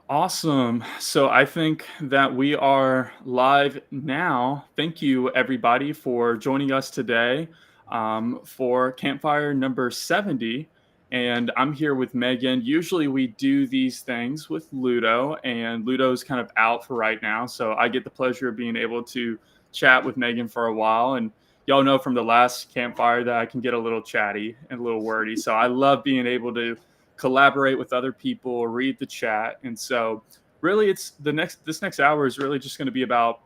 Awesome. So I think that we are live now. Thank you, everybody, for joining us today for Campfire number 70. And I'm here with Megan. Usually we do these things with Ludo, and Ludo's kind of out for right now. So I get the pleasure of being able to chat with Megan for a while. And y'all know from the last Campfire that I can get a little chatty and a little wordy. So I love being able to collaborate with other people, read the chat. And so really it's this next hour is really just going to be about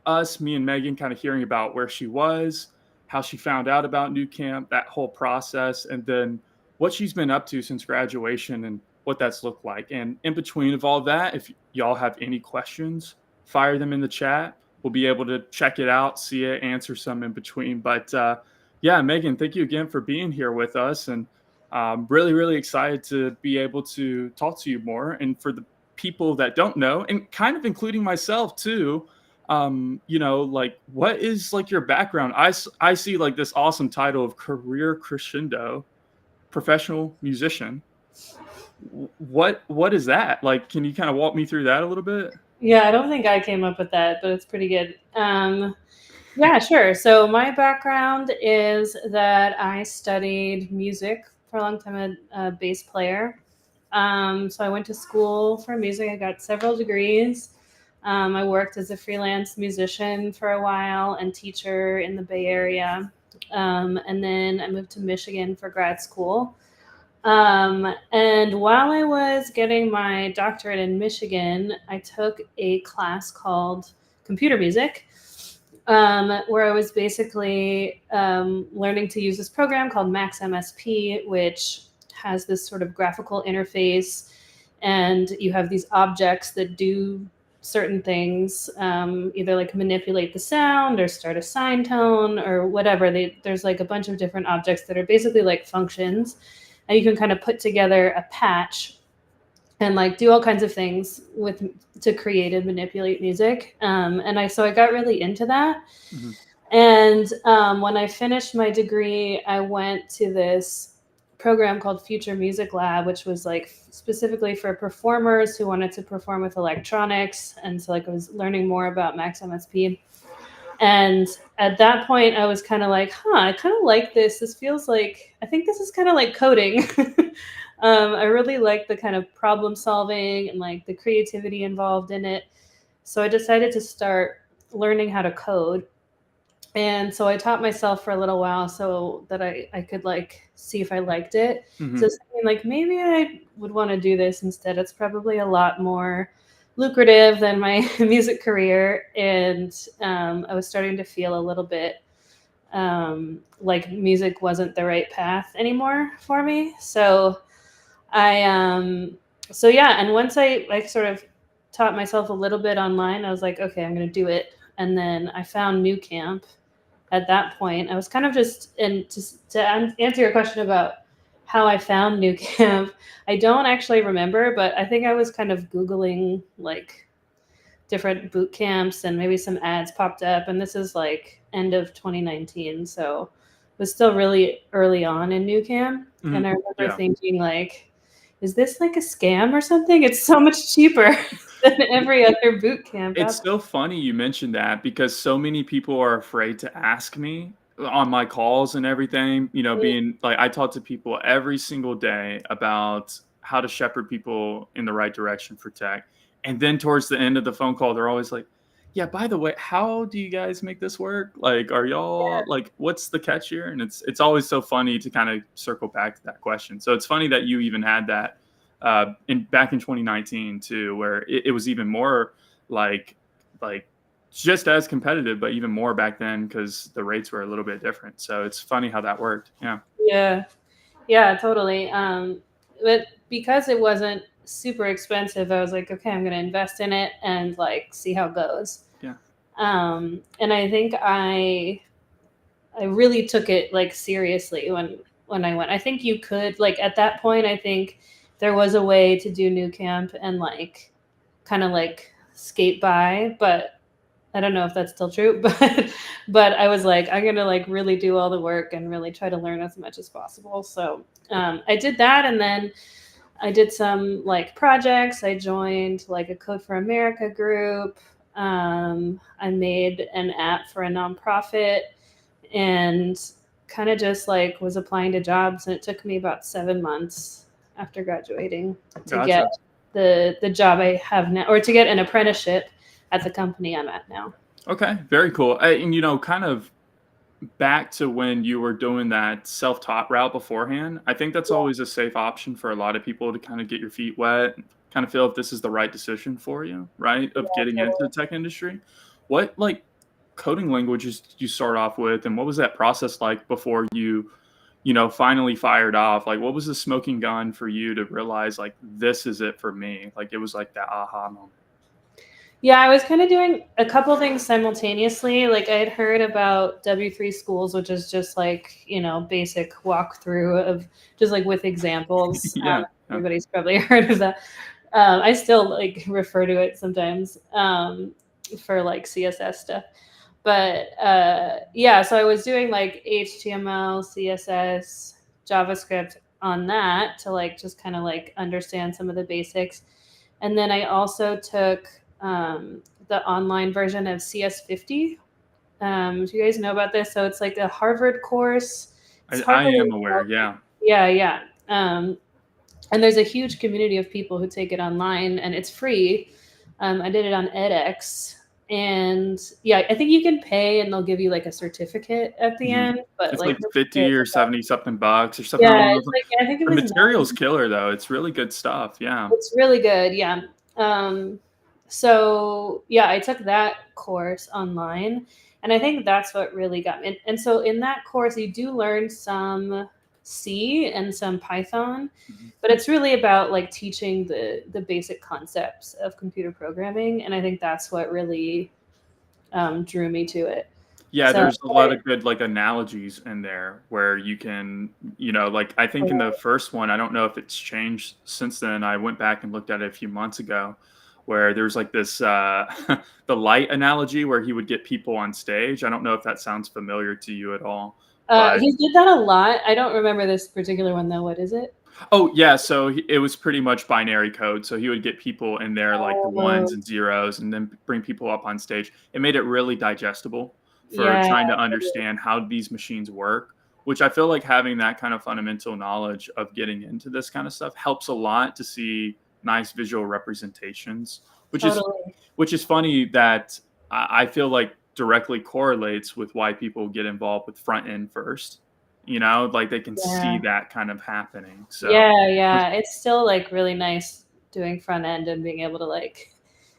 us, me and Megan, kind of hearing about where she was, how she found out about Nucamp, that whole process, and then what she's been up to since graduation and what that's looked like. And in between of all that, if y'all have any questions, fire them in the chat. We'll be able to check it out, see it, answer some in between. But yeah, Megan, thank you again for being here with us. And really, really excited to be able to talk to you more. And for the people that don't know, and kind of including myself too, like what is like your background? I see like this awesome title of career crescendo, professional musician. What is that? Like, can you kind of walk me through that a little bit? Yeah, I don't think I came up with that, but it's pretty good. Yeah, sure. So my background is that I studied music for a long time, a bass player. So I went to school for music. I got several degrees. I worked as a freelance musician for a while and teacher in the Bay Area. And then I moved to Michigan for grad school. And while I was getting my doctorate in Michigan, I took a class called computer music, where I was basically learning to use this program called Max MSP, which has this sort of graphical interface, and you have these objects that do certain things, either like manipulate the sound or start a sine tone or whatever. There's like a bunch of different objects that are basically like functions, and you can kind of put together a patch and like do all kinds of things with to create and manipulate music. So I got really into that. Mm-hmm. And when I finished my degree, I went to this program called Future Music Lab, which was like specifically for performers who wanted to perform with electronics. And so like I was learning more about Max MSP. And at that point, I was kind of like, I kind of like this. This feels like, I think this is kind of like coding. I really like the kind of problem solving and like the creativity involved in it. So I decided to start learning how to code. And so I taught myself for a little while so that I could like see if I liked it. Mm-hmm. So like maybe I would want to do this instead. It's probably a lot more lucrative than my music career. And I was starting to feel a little bit like music wasn't the right path anymore for me. So yeah. And once I like sort of taught myself a little bit online, I was like, okay, I'm going to do it. And then I found Nucamp. At that point, I was kind of to answer your question about how I found Nucamp, I don't actually remember, but I think I was kind of Googling like different boot camps and maybe some ads popped up. And this is like end of 2019. So it was still really early on in Nucamp. Mm-hmm. And I remember thinking like, is this like a scam or something? It's so much cheaper than every other boot camp. It's so funny you mentioned that because so many people are afraid to ask me on my calls and everything, being like I talk to people every single day about how to shepherd people in the right direction for tech. And then towards the end of the phone call, they're always like, yeah, by the way, how do you guys make this work? Like, are y'all like, what's the catch here? And it's always so funny to kind of circle back to that question. So it's funny that you even had that back in 2019 too, where it was even more like just as competitive, but even more back then because the rates were a little bit different. So it's funny how that worked. Yeah, totally. But because it wasn't super expensive, I was like, okay, I'm going to invest in it and like see how it goes. And I think I really took it like seriously when I went. I think you could like at that point, I think there was a way to do Nucamp and like kind of like skate by, but I don't know if that's still true, but I was like, I'm going to like really do all the work and really try to learn as much as possible. So I did that. And then I did some like projects. I joined like a Code for America group. I made an app for a nonprofit and kind of just like was applying to jobs. And it took me about 7 months after graduating to get Gotcha. the job I have now, or to get an apprenticeship at the company I'm at now. Okay, very cool. And kind of back to when you were doing that self-taught route beforehand, I think that's always a safe option for a lot of people to kind of get your feet wet, and kind of feel if this is the right decision for you, right? Of Yeah, getting into the totally. tech industry. What like coding languages did you start off with, and what was that process like before you finally fired off? Like, what was the smoking gun for you to realize like this is it for me? Like, it was like that aha moment. Yeah, I was kind of doing a couple things simultaneously. Like I had heard about W3 schools, which is just like, basic walkthrough of just like with examples. Yeah, yeah. Everybody's probably heard of that. I still like refer to it sometimes for like CSS stuff. But yeah, so I was doing like HTML, CSS, JavaScript on that to like just kind of like understand some of the basics. And then I also took the online version of CS50. Do you guys know about this? So it's like a Harvard course. It's I Harvard. am aware. Yeah. Yeah, yeah. And there's a huge community of people who take it online, and it's free. I did it on edX, and yeah, I think you can pay, and they'll give you like a certificate at the Mhm. end. But It's like, like 50 or 70 something bucks or something yeah, along those it's lines. like I think it The was material's 9. killer though, it's really good stuff, yeah. It's really good, yeah. Um, so yeah, I took that course online, and I think that's what really got me. And so in that course, you do learn some C and some Python, Mhm. but it's really about like teaching the basic concepts of computer programming, and I think that's what really drew me to it. Yeah, So there's a lot of good, like, analogies in there where you can like, I think in the first one, I don't know if it's changed since then, I went back and looked at it a few months ago, where there's, like, this, the light analogy where he would get people on stage. I don't know if that sounds familiar to you at all, but he did that a lot. I don't remember this particular one though. What is it? oh, yeah, so it was pretty much binary code, so he would get people in there, like, the Oh, ones and zeros, and then bring people up on stage. It made it really digestible for yeah. trying to understand how these machines work, which I feel like having that kind of fundamental knowledge of getting into this kind of stuff helps a lot to see nice visual representations, which is Totally. which is funny that I feel like directly correlates with why people get involved with front end first, like, they can see Yeah. that kind of happening, so Yeah, yeah. It's still like really nice doing front end and being able to like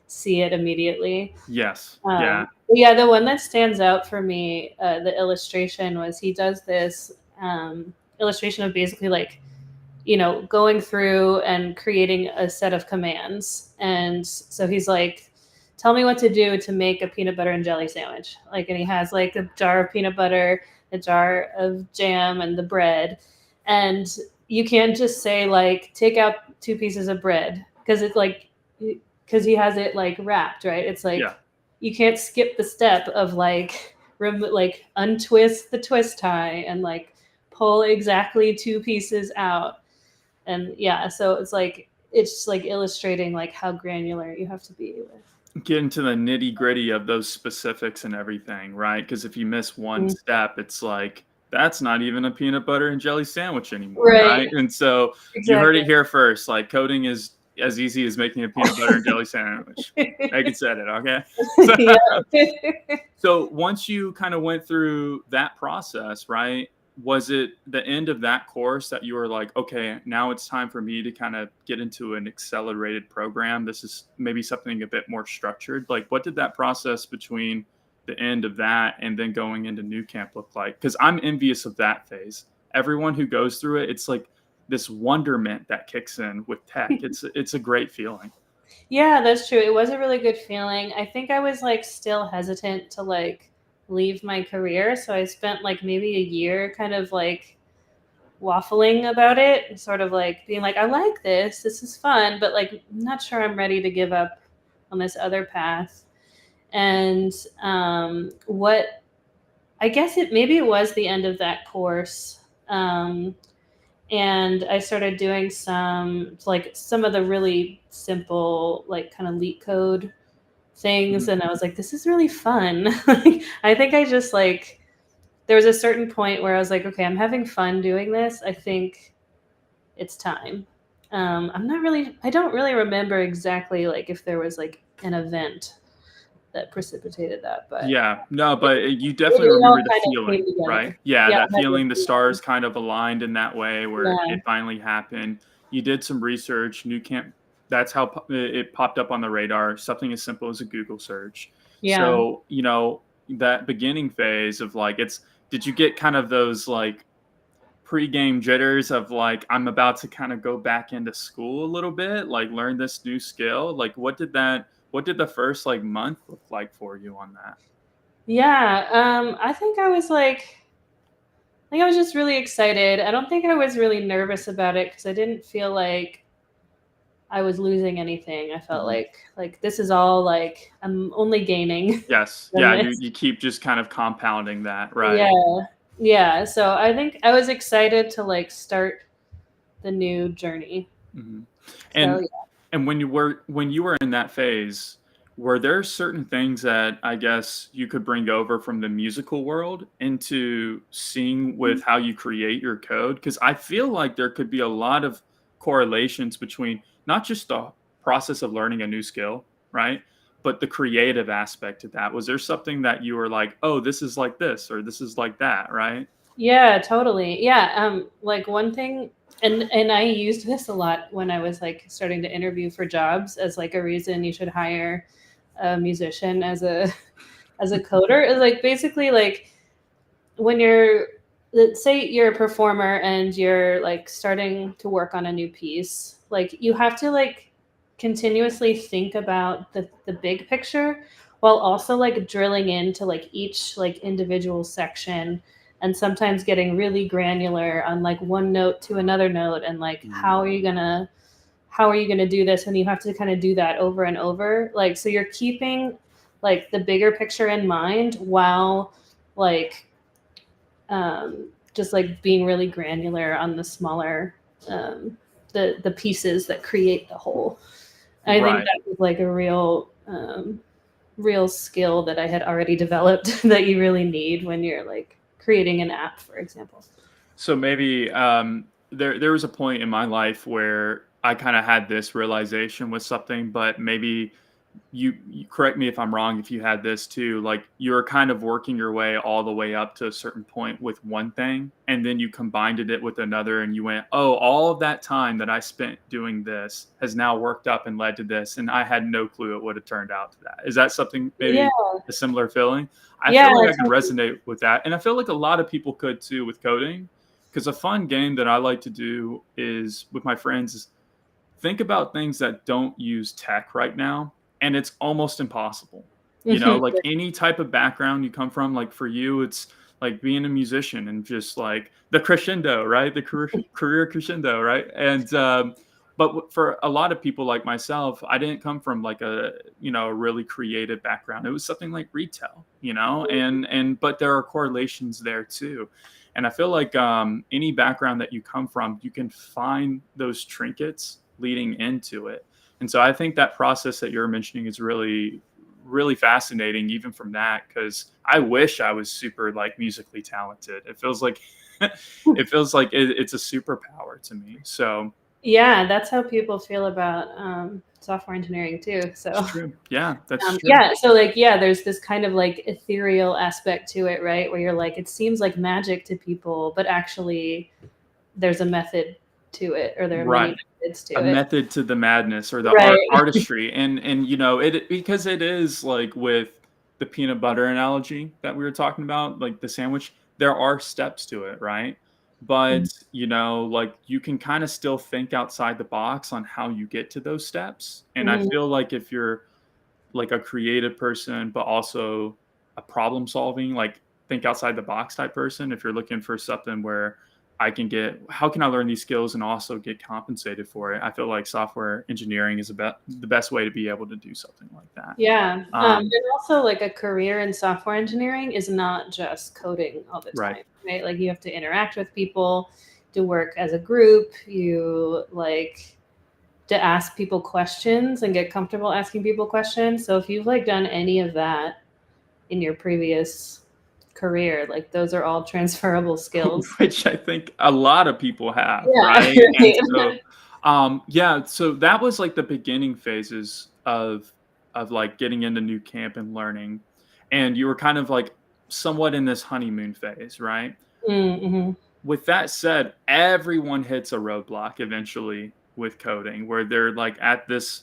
see it immediately. yes, yeah, But yeah, the one that stands out for me, the illustration was he does this illustration of basically like, going through and creating a set of commands. And so he's like, tell me what to do to make a peanut butter and jelly sandwich. Like, and he has like a jar of peanut butter, a jar of jam, and the bread. And you can't just say like, take out 2 pieces of bread because it's like, because he has it like wrapped, right? It's yeah. like you can't skip the step of like, like untwist the twist tie and like pull exactly 2 pieces out. And yeah, so it's like illustrating like how granular you have to be with. Get into the nitty-gritty of those specifics and everything, right? Because if you miss one Mm. step, it's like, that's not even a peanut butter and jelly sandwich anymore, Right, right? And so you heard exactly. it here first, like, coding is as easy as making a peanut butter and jelly sandwich. Megan said it, okay? Yeah. So once you kind of went through that process, right? Was it the end of that course that you were like, okay, now it's time for me to kind of get into an accelerated program? This is maybe something a bit more structured. Like, what did that process between the end of that and then going into New Camp look like? Because I'm envious of that phase. Everyone who goes through it, it's like this wonderment that kicks in with tech. It's a great feeling. Yeah, that's true. It was a really good feeling. I think I was like still hesitant to like leave my career, so I spent like maybe a year kind of like waffling about it, sort of like being like, I like this. This is fun, but like I'm not sure I'm ready to give up on this other path. And what I guess it maybe it was the end of that course. and I started doing some of the really simple like kind of leak code things, Mhm. and I was like, this is really fun. Like, I think I just like there was a certain point where I was like, okay, I'm having fun doing this. I think it's time. I don't really remember exactly like if there was like an event that precipitated that, but Yeah, no, it, but you definitely it all remember the kind of came feeling, right? together. Yeah, Yeah, that I had this feeling, the feeling. stars kind of aligned in that way where Yeah, it finally happened. You did some research, Nucamp, that's how it popped up on the radar, something as simple as a Google search. yeah. So, that beginning phase of like, did you get kind of those like pre-game jitters of like, I'm about to kind of go back into school a little bit, like learn this new skill? Like, what did the first like month look like for you on that? Yeah, I think I was just really excited. I don't think I was really nervous about it because I didn't feel like I was losing anything. I felt Mhm. like this is all like I'm only gaining Yes. from Yeah, this. you keep just kind of compounding that, right. Yeah. Yeah. So I think I was excited to like start the new journey. Mhm. So And when you were in that phase, were there certain things that I guess you could bring over from the musical world into seeing yeah. with how you create your code? Because I feel like there could be a lot of correlations between not just the process of learning a new skill, right? But the creative aspect of that. Was there something that you were like, oh, this is like this or this is like that, right? Yeah, totally. Yeah, like one thing, and I used this a lot when I was like starting to interview for jobs as like a reason you should hire a musician as a as a coder is like basically like when you're let's say you're a performer and you're like starting to work on a new piece, like you have to like continuously think about the big picture while also like drilling into like each like individual section, and sometimes getting really granular on like one note to another note, and like Mm. how are you going to do this, and you have to kind of do that over and over, like so you're keeping like the bigger picture in mind while like just like being really granular on the smaller the pieces that create the whole. I think Right. that was like a real skill that I had already developed that you really need when you're like creating an app, for example. So maybe there was a point in my life where I kind of had this realization with something, but maybe you correct me if I'm wrong if you had this too. Like you were kind of working your way all the way up to a certain point with one thing, and then you combined it with another, and you went, "Oh, all of that time that I spent doing this has now worked up and led to this," and I had no clue it would have turned out to that. Is that something Yeah, maybe a similar feeling? I yeah, feel like I could totally. resonate with that, and I feel like a lot of people could too with coding. Because a fun game that I like to do is with my friends is think about things that don't use tech right now, and it's almost impossible. Mhm. Like any type of background you come from, like for you, it's like being a musician and just like the crescendo, right? The career crescendo, right? And but for a lot of people like myself, I didn't come from like a really creative background. It was something like retail, and but there are correlations there too. And I feel like any background that you come from, you can find those trinkets leading into it. And so I think that process that you're mentioning is really, really fascinating, even from that, because I wish I was super like musically talented. It feels like it's a superpower to me. So Yeah, that's how people feel about software engineering too. it's So true. Yeah, that's true. yeah, so like yeah, there's this kind of like ethereal aspect to it, right? Where you're like, it seems like magic to people, but actually there's a method to it, or there are many Right. methods to A it. method to the madness or the Right. artistry. And it because it is like with the peanut butter analogy that we were talking about, like the sandwich, there are steps to it, right? But, like you can kind of still think outside the box on how you get to those steps. And I Mhm. feel like if you're like a creative person, but also a problem solving, like think outside the box type person. If you're looking for something where how can I learn these skills and also get compensated for it? I feel like software engineering is about the best way to be able to do something like that. Yeah. Um, And also like a career in software engineering is not just coding all the right. time, right? Like you have to interact with people, do work as a group. You like to ask people questions and get comfortable asking people questions. So if you've like done any of that in your previous career, like those are all transferable skills. Which I think a lot of people have, Yeah. right? And so, yeah, so that was like the beginning phases of like getting into new camp and learning, and you were kind of like somewhat in this honeymoon phase, right? Mm-hmm. With that said, everyone hits a roadblock eventually with coding, where they're like at this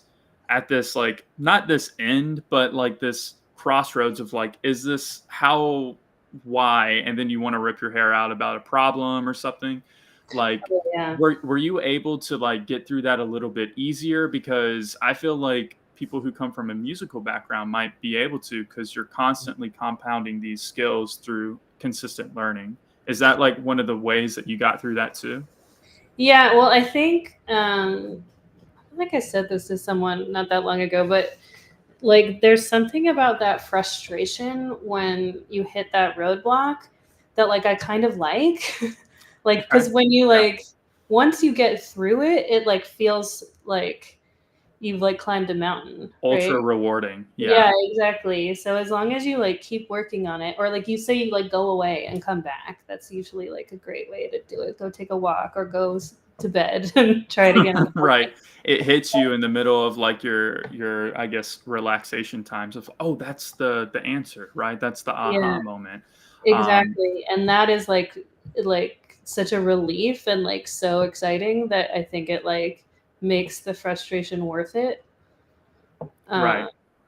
like not this end, but like this crossroads of like, is this how, why? And then you want to rip your hair out about a problem or something. Like, Yeah. were you able to like get through that a little bit easier? Because I feel like people who come from a musical background might be able to, because you're constantly compounding these skills through consistent learning. Is that like one of the ways that you got through that too? Yeah, well, I think like I said this to someone not that long ago, but like there's something about that frustration when you hit that roadblock that like I kind of like. Like Okay. because when you Yeah. like once you get through it, it like feels like you've like climbed a mountain, right? Ultra rewarding. Yeah. Yeah, exactly. So as long as you like keep working on it, or like you say you like go away and come back, that's usually like a great way to do it. Go take a walk or go to bed and try it again in the morning. Right. It hits you in the middle of like your I guess relaxation times of, oh, that's the answer, right? That's the Yeah, aha moment. Um exactly. And that is like such a relief and like so exciting that I think it like makes the frustration worth it. right. Uh,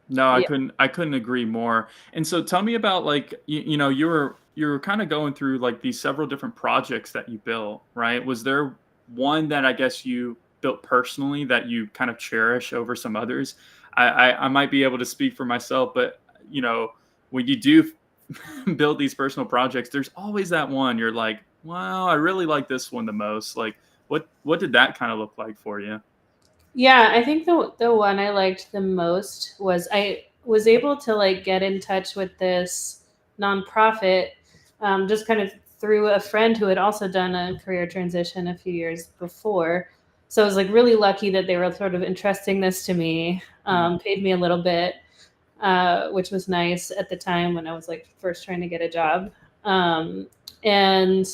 No, yeah. I couldn't agree more. And so tell me about like you know, you were kind of going through like these several different projects that you built, right? Was there one that I guess you built personally that you kind of cherish over some others? I might be able to speak for myself, but you know, when you do build these personal projects, there's always that one you're like, well, I really like this one the most. Like, what did that kind of look like for you? Yeah, I think the one I liked the most was I was able to like get in touch with this nonprofit, just kind of through a friend who had also done a career transition a few years before. So I was like really lucky that they were sort of entrusting this to me, Mm, paid me a little bit, which was nice at the time when I was like first trying to get a job. And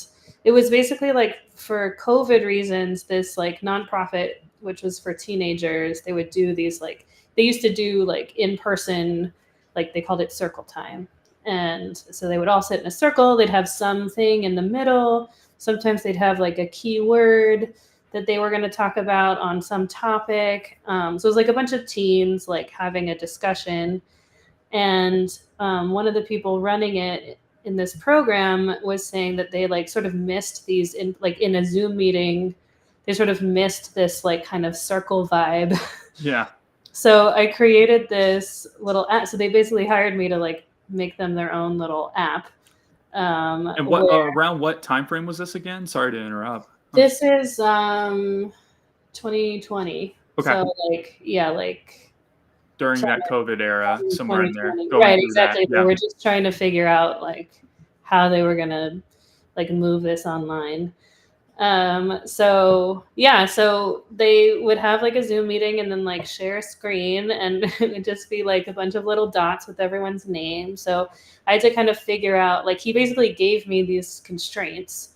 it was basically like for COVID reasons, this like nonprofit, which was for teenagers, they would do these like, they used to do like in person, like they called it circle time. And so they would all sit in a circle, they'd have something in the middle. Sometimes they'd have like a keyword that they were going to talk about on some topic. So it was like a bunch of teens like having a discussion, and one of the people running it in this program was saying that they like sort of missed these in like in a Zoom meeting, they sort of missed this like kind of circle vibe. yeah. So I created this little app. So they basically hired me to like make them their own little app. And what Where around what time frame was this again? Sorry to interrupt. this is 2020. Okay. So like yeah, like During that COVID era, somewhere in there, 2020. going Right, through that. exactly. They Yeah. were just trying to figure out like how they were gonna like move this online. So yeah, so they would have like a Zoom meeting and then like share a screen, and it would just be like a bunch of little dots with everyone's name. So I had to kind of figure out, like he basically gave me these constraints,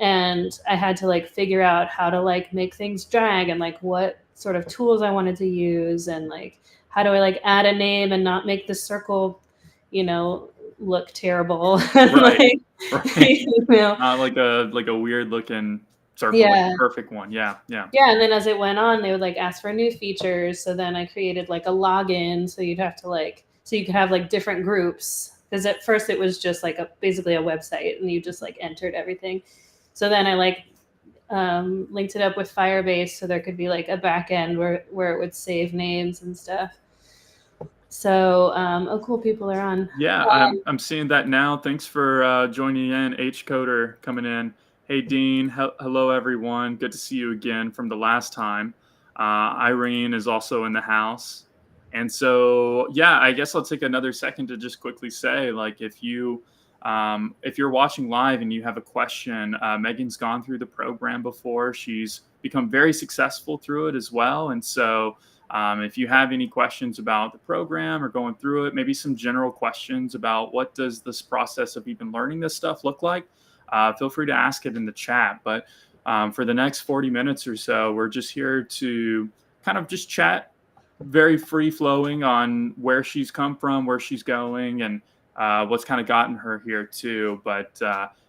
and I had to like figure out how to like make things drag and like what sort of tools I wanted to use, and like how do I like add a name and not make the circle, you know, look terrible. Right. Like Right. you know, Not like a weird looking circle, like yeah. a perfect one. Yeah. Yeah. Yeah, and then as it went on, they would like ask for new features. So then I created like a login, so you'd have to like, so you could have like different groups. Because at first it was just like a basically a website, and you just like entered everything. So then I like linked it up with Firebase, so there could be like a back end where it would save names and stuff. So oh, cool, people are on. Yeah, I'm seeing that now. Thanks for joining in. H Coder coming in. Hey Dean, hello everyone. Good to see you again from the last time. Irene is also in the house, and so yeah, I guess I'll take another second to just quickly say, like, if you If you're watching live and you have a question, Megan's gone through the program before. She's become very successful through it as well. And so if you have any questions about the program or going through it, maybe some general questions about what does this process of even learning this stuff look like, feel free to ask it in the chat. But for the next 40 minutes or so, we're just here to kind of just chat, very free flowing on where she's come from, where she's going, and what's kind of gotten her here too. But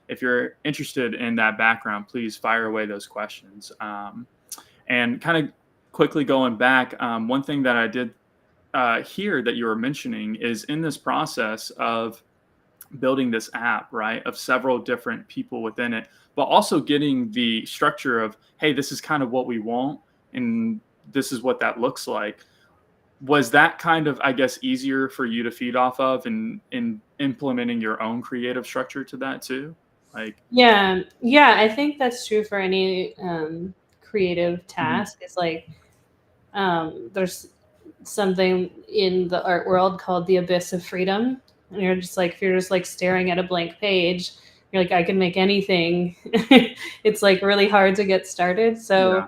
if you're interested in that background, please fire away those questions. And kind of quickly going back, one thing that I did hear that you were mentioning is in this process of building this app, right, of several different people within it, but also getting the structure of, hey, this is kind of what we want, and this is what that looks like. Was that kind of, I guess, easier for you to feed off of in implementing your own creative structure to that too? Like, Yeah, I think that's true for any creative task. It's like there's something in the art world called the abyss of freedom, and you're just like, if you're just like staring at a blank page, you're like, I can make anything. It's like really hard to get started. So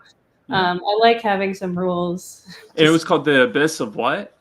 I like having some rules. It was called the abyss of what?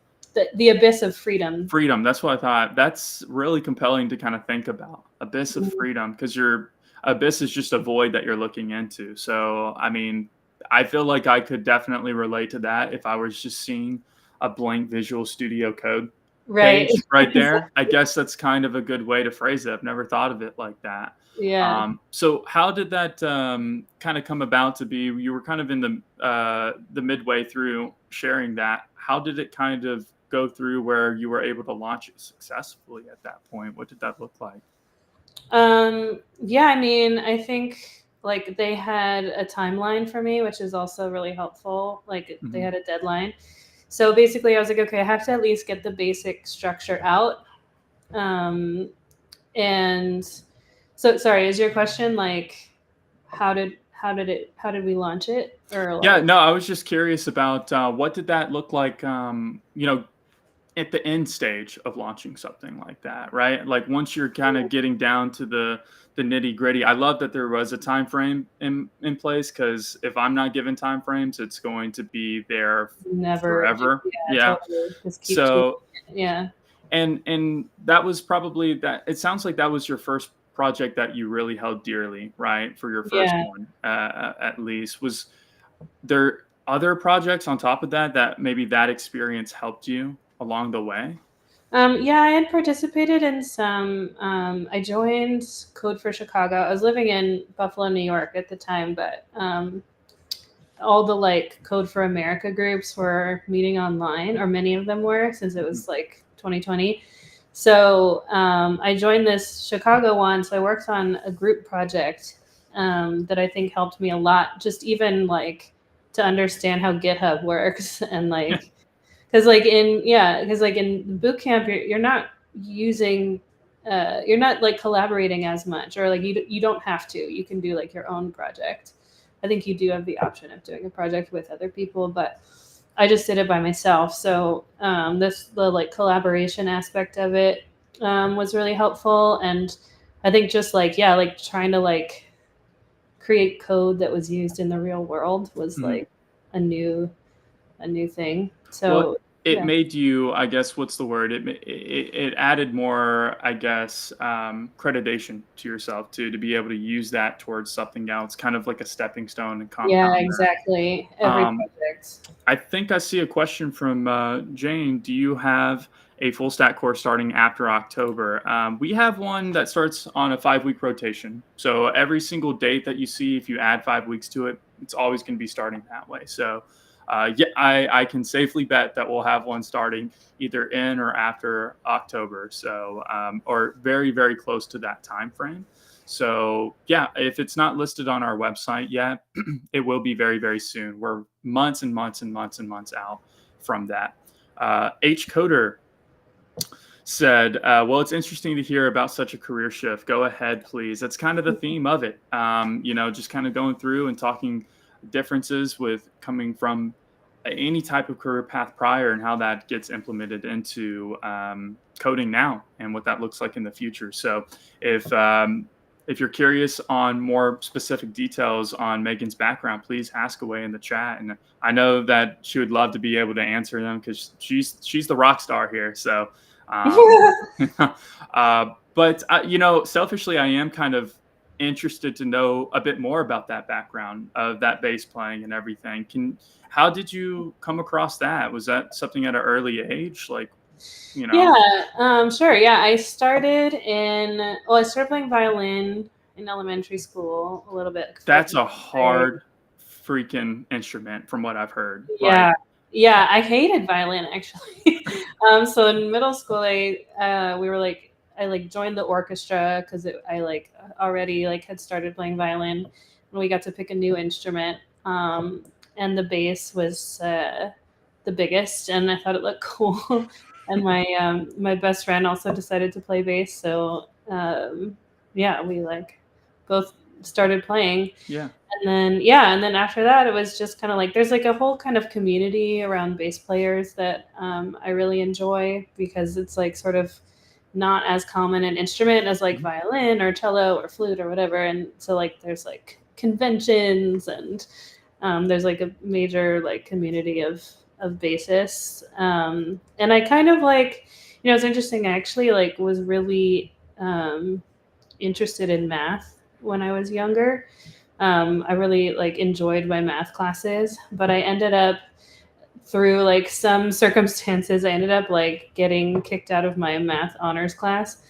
The abyss of freedom. Freedom. That's what I thought. That's really compelling to kind of think about. Abyss of freedom, because your abyss is just a void that you're looking into. So, I mean, I feel like I could definitely relate to that if I was just seeing a blank Visual Studio Code page right there. I guess that's kind of a good way to phrase it. I've never thought of it like that. Yeah. So how did that kind of come about to be? You were kind of in the midway through sharing that. How did it kind of go through where you were able to launch it successfully at that point? What did that look like? Yeah, I mean, I think like they had a timeline for me, which is also really helpful. Like they had a deadline. So basically I was like, okay, I have to at least get the basic structure out. And so, sorry, is your question like, how did we launch it? Or like, yeah, no, I was just curious about what did that look like, at the end stage of launching something like that, right? Like once you're kind of getting down to the nitty gritty. I love that there was a time frame in place, because if I'm not given time frames, it's going to be there forever. Yeah. Totally. Just keep So yeah. And that was probably that. It sounds like that was your first project that you really held dearly, right? For your first one, at least. Was there other projects on top of that maybe that experience helped you along the way? Yeah, I had participated in some. I joined Code for Chicago. I was living in Buffalo, New York at the time, but all the like Code for America groups were meeting online, or many of them were, since it was like 2020. So I joined this Chicago one. So I worked on a group project that I think helped me a lot, just even like to understand how GitHub works, and like, because like in boot camp you're not using you're not like collaborating as much, or like you don't have to. You can do like your own project. I think you do have the option of doing a project with other people, but I just did it by myself. So the like collaboration aspect of it was really helpful, and I think just like like trying to like create code that was used in the real world was like a new thing. So well, it made you, I guess, what's the word? It added more, I guess, accreditation to yourself too, to be able to use that towards something else, kind of like a stepping stone and compounder. Yeah, exactly. Every project. I think I see a question from Jane. Do you have a full stack course starting after October? We have one that starts on a 5-week rotation. So every single date that you see, if you add 5 weeks to it, it's always going to be starting that way. So I can safely bet that we'll have one starting either in or after October. So, or very, very close to that time frame. So yeah, if it's not listed on our website yet, it will be very, very soon. We're months and months and months and months out from that. H Coder said, well, it's interesting to hear about such a career shift. Go ahead, please. That's kind of the theme of it. Just kind of going through and talking differences with coming from any type of career path prior and how that gets implemented into coding now and what that looks like in the future. So if you're curious on more specific details on Megan's background, please ask away in the chat. And I know that she would love to be able to answer them because she's the rock star here. So, but selfishly, I am kind of interested to know a bit more about that background of that bass playing and everything. How did you come across that? Was that something at an early age? Like, Yeah, sure. Yeah, I started playing violin in elementary school a little bit. That's a hard freaking instrument from what I've heard. Yeah. Yeah, I hated violin actually. So in middle school, I joined the orchestra because I already had started playing violin, and we got to pick a new instrument. And the bass was the biggest, and I thought it looked cool. And my best friend also decided to play bass, so we both started playing. Yeah. And then after that, it was just kind of there's a whole kind of community around bass players that I really enjoy, because it's sort of not as common an instrument as violin or cello or flute or whatever. And so there's conventions, and there's a major community of bassists. And I kind of it's interesting. I actually was really interested in math when I was younger. I really enjoyed my math classes, but I ended up, through some circumstances, I ended up getting kicked out of my math honors class,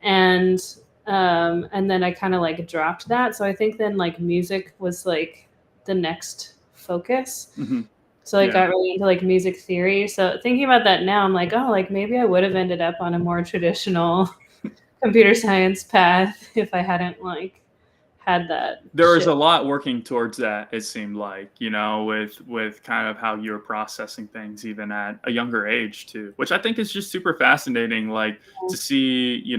and then I kind of dropped that. So I think then music was the next focus. Mm-hmm. So I got really into music theory. So thinking about that now, I'm maybe I would have ended up on a more traditional computer science path if I hadn't had that. There was a lot working towards that, it seemed like, with kind of how you're processing things even at a younger age too, which I think is just super fascinating, to see,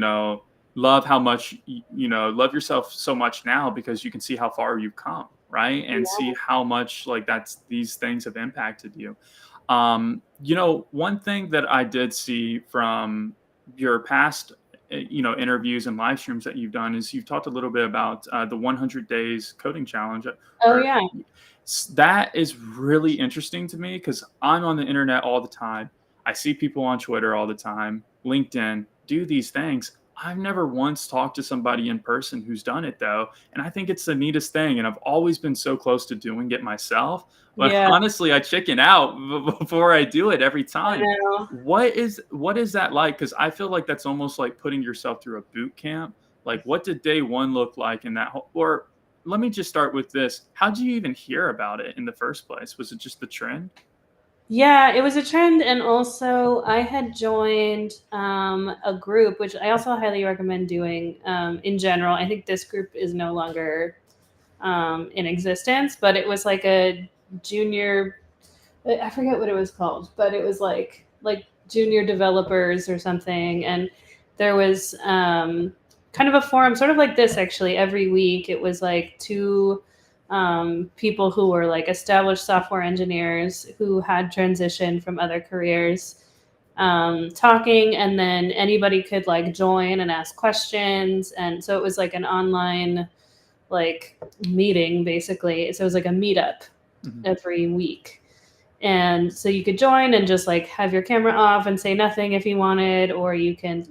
love how much, love yourself so much now, because you can see how far you've come, right? And see how much these things have impacted you. One thing that I did see from your past interviews and live streams that you've done is you've talked a little bit about the 100 days coding challenge. That is really interesting to me, because I'm on the internet all the time. I see people on Twitter all the time, LinkedIn, do these things. I've never once talked to somebody in person who's done it though. And I think it's the neatest thing. And I've always been so close to doing it myself. But honestly, I chicken out before I do it every time. What is that like? Because I feel like that's almost like putting yourself through a boot camp. What did day one look like in that or let me just start with this. How did you even hear about it in the first place? Was it just the trend? Yeah, it was a trend. And also I had joined a group, which I also highly recommend doing in general. I think this group is no longer in existence, but it was a junior, I forget what it was called, but it was like junior developers or something. And there was kind of a forum, sort of like this actually, every week. It was two people who were established software engineers who had transitioned from other careers, talking, and then anybody could join and ask questions. And so it was an online meeting basically. So it was a meetup every week. And so you could join and just have your camera off and say nothing if you wanted, or you could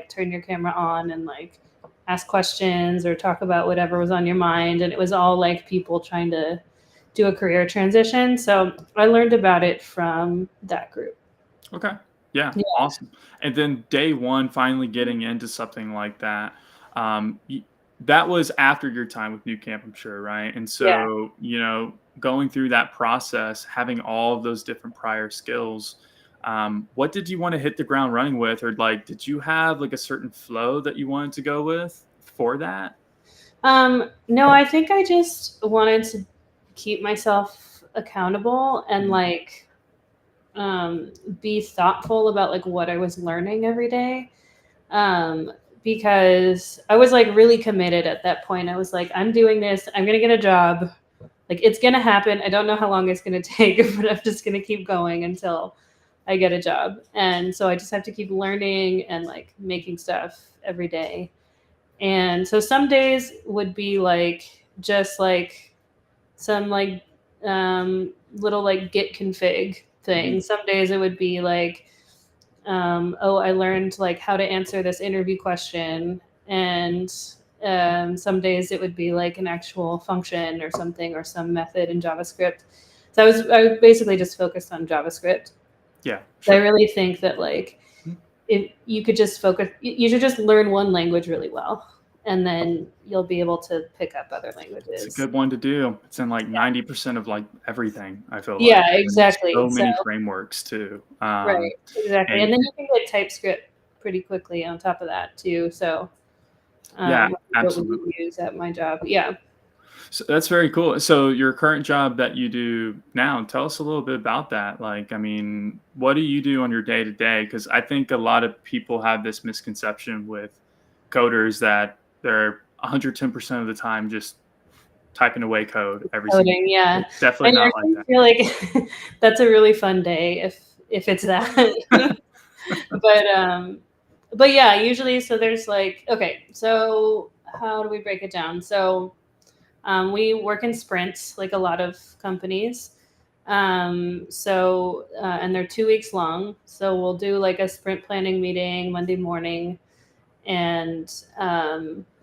turn your camera on and ask questions or talk about whatever was on your mind. And it was all people trying to do a career transition. So I learned about it from that group. Okay. Yeah. Awesome. And then day one, finally getting into something like that. That was after your time with Nucamp, I'm sure, right? And so, going through that process, having all of those different prior skills, what did you want to hit the ground running with? Or did you have a certain flow that you wanted to go with for that? No, I think I just wanted to keep myself accountable and be thoughtful about what I was learning every day. Because I was really committed at that point. I was I'm doing this, I'm going to get a job. like it's going to happen. I don't know how long it's going to take, but I'm just going to keep going until I get a job. And so I just have to keep learning and like making stuff every day. And so some days would be like just like some like little like git config Mhm. thing. Some days it would be like, oh, I learned like how to answer this interview question. And some days it would be like an actual function or something or some method in JavaScript. So I was basically just focused on JavaScript. Yeah, I sure. really think that like Mhm. if you could just focus, you should just learn one language really well, and then you'll be able to pick up other It's a languages. good one to do. It's in like 90% of like everything, I feel Yeah, like. And there's exactly. so So many frameworks too. right, exactly, And and then you can get TypeScript pretty quickly on top of that too. So yeah, which is what we absolutely. use at my job. Yeah. So that's very cool. So your current job that you do now, tell us a little bit about that. Like, I mean, what do you do on your day to day? Because I think a lot of people have this misconception with coders that they're 110% of the time just typing away code every single Coding, day. yeah. It's definitely And I not like actually that. feel like that's a really fun day if it's that. But but yeah, usually so there's like okay, so how do we break it down? So we work in sprints like a lot of companies. And they're 2 weeks long. So we'll do like a sprint planning meeting Monday morning, and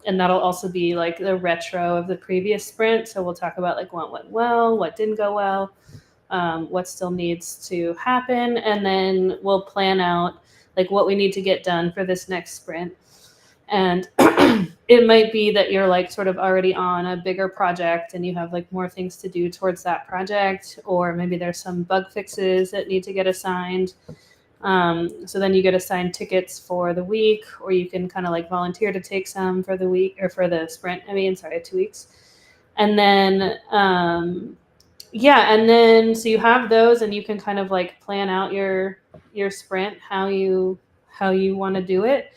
that'll also be like the retro of the previous sprint. So we'll talk about like what went well, what didn't go well, what still needs to happen, and then we'll plan out like what we need to get done for this next sprint. And it might be that you're like sort of already on a bigger project and you have like more things to do towards that project, or maybe there's some bug fixes that need to get assigned. So then you get assigned tickets for the week, or you can kind of like volunteer to take some for the week or for the sprint. I mean, sorry, 2 weeks. And then, yeah, and then so you have those, and you can kind of like plan out your sprint how you want to do it.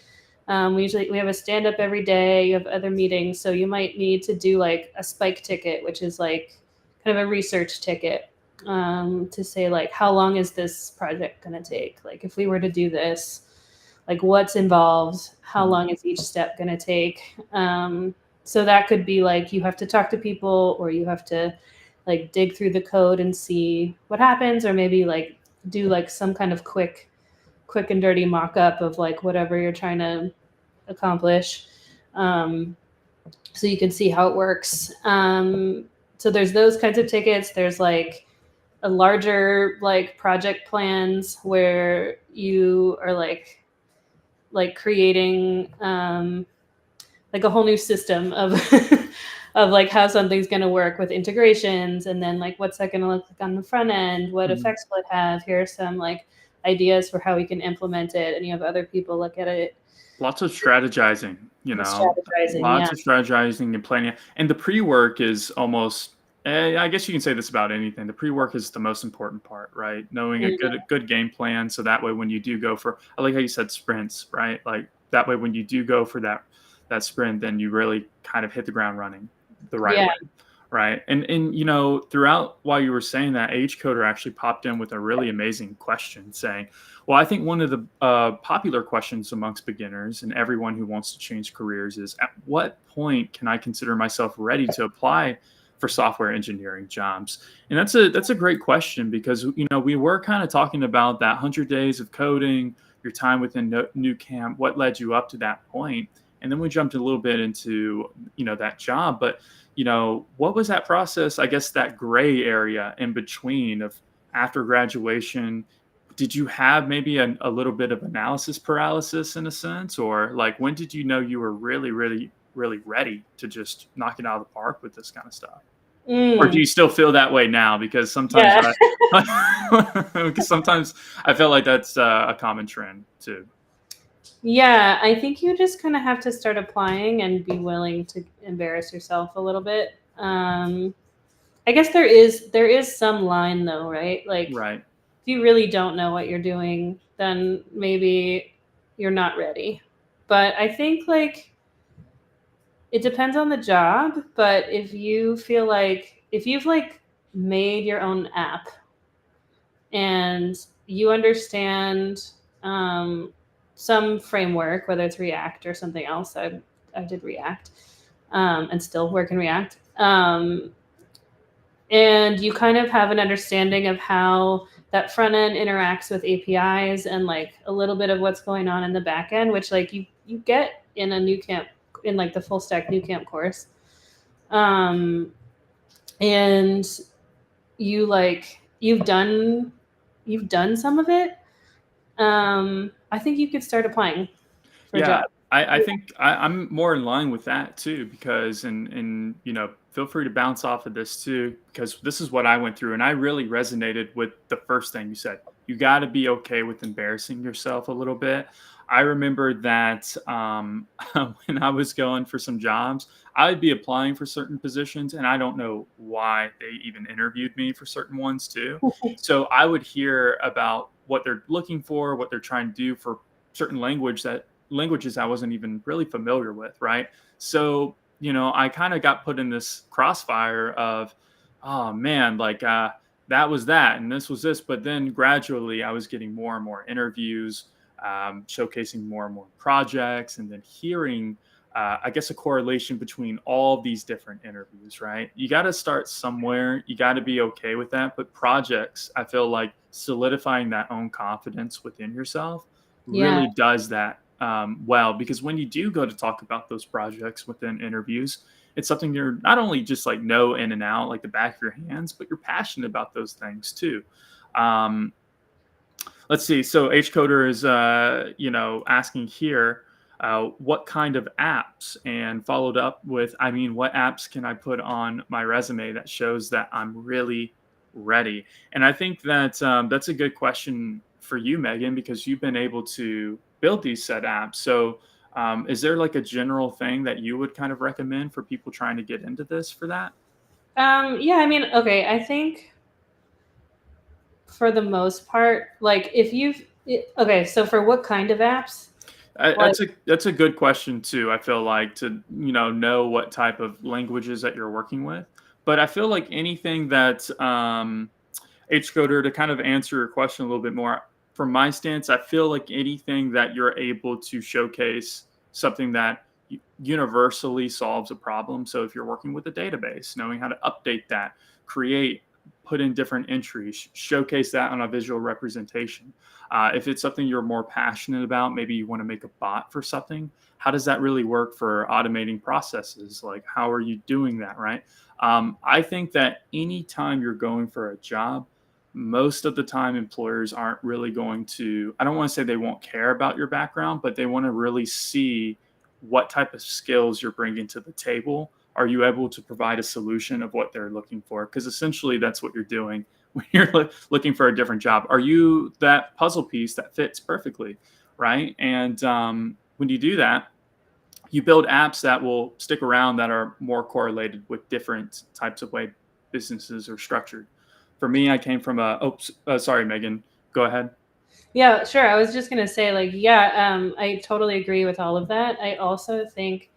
We have a stand up every day. You have other meetings, so you might need to do like a spike ticket, which is like kind of a research ticket, to say like how long is this project going to take? Like if we were to do this, like what's involved? How Mhm. long is each step going to take? So that could be like you have to talk to people, or you have to like dig through the code and see what happens, or maybe like do like some kind of quick and dirty mock-up of like whatever you're trying to accomplish, um, so you can see how it works. So there's those kinds of tickets. There's like a larger like project plans where you are like creating like a whole new system of of like how something's going to work with integrations, and then like what's that going to look like on the front end, what Mhm. effects will it have, here are some like ideas for how we can implement it, and you have other people look at it Lots of strategizing, and strategizing. Yeah. lots of strategizing and planning. And the pre-work is almost, I guess you can say this about anything. The pre-work is the most important part, right? Knowing a Mhm. good game plan, so that way when you do go for, I like how you said sprints, right? Like that way when you do go for that sprint, then you really kind of hit the ground running the right Yeah. way. Right. And throughout while you were saying that, Age Coder actually popped in with a really amazing question saying, well, I think one of the popular questions amongst beginners and everyone who wants to change careers is, at what point can I consider myself ready to apply for software engineering jobs? And that's a great question, because we were kind of talking about that 100 days of coding, your time within Nucamp, what led you up to that point, and then we jumped a little bit into that job. But what was that process? I guess that gray area in between of after graduation, did you have maybe a little bit of analysis paralysis in a sense, or like when did you know you were really, really, really ready to just knock it out of the park with this kind of stuff? Or do Mm. you still feel that way now? Because sometimes Yeah. because sometimes I feel like that's a common trend too. Yeah, I think you just kind of have to start applying and be willing to embarrass yourself a little bit. I guess there is some line though, right? Like Right. if you really don't know what you're doing, then maybe you're not ready. But I think like it depends on the job, but if you feel like if you've like made your own app and you understand some framework, whether it's React or something else. I did React and still work in React. And you kind of have an understanding of how that front end interacts with APIs and like a little bit of what's going on in the back end, which like you get in a Nucamp, in like the full stack Nucamp course. And you've done some of it. I think you could start applying for a Yeah, job. I think I'm more in line with that too, because and feel free to bounce off of this too, because this is what I went through, and I really resonated with the first thing you said. You got to be okay with embarrassing yourself a little bit. I remember that when I was going for some jobs, I would be applying for certain positions, and I don't know why they even interviewed me for certain ones too. So I would hear about what they're looking for, what they're trying to do for certain languages I wasn't even really familiar with, right? So, I kind of got put in this crossfire of, oh man, like that was that, and this was this. But then gradually I was getting more and more interviews, showcasing more and more projects, and then hearing, I guess, a correlation between all these different interviews, right? You got to start somewhere. You got to be okay with that. But projects, I feel like solidifying that own confidence within yourself Yeah. really does that well, because when you do go to talk about those projects within interviews, it's something you're not only just like know in and out, like the back of your hands, but you're passionate about those things too. Um, let's see. So H Coder is, asking here, what kind of apps, and followed up with, I mean, what apps can I put on my resume that shows that I'm really ready? And I think that that's a good question for you, Megan, because you've been able to build these set apps. So is there like a general thing that you would kind of recommend for people trying to get into this for that? Yeah, I mean, okay, I think for the most part, like if okay, so for what kind of apps? Like, That's a good question too. I feel like to know what type of languages that you're working with, but I feel like anything that Hcoder, to kind of answer your question a little bit more from my stance, I feel like anything that you're able to showcase something that universally solves a problem. So if you're working with a database, knowing how to update that, create, put in different entries, showcase that on a visual representation. If it's something you're more passionate about, maybe you want to make a bot for something. How does that really work for automating processes? Like, how are you doing that, right? I think that anytime you're going for a job, most of the time employers aren't really going to, I don't want to say they won't care about your background, but they want to really see what type of skills you're bringing to the table. Are you able to provide a solution of what they're looking for? Because essentially that's what you're doing when you're looking for a different job. Are you that puzzle piece that fits perfectly, right? And when you do that, you build apps that will stick around, that are more correlated with different types of way businesses are structured. For me, I came from sorry, Megan, go ahead. yeah, sure. I was just gonna say, like, yeah, I totally agree with all of that. I also think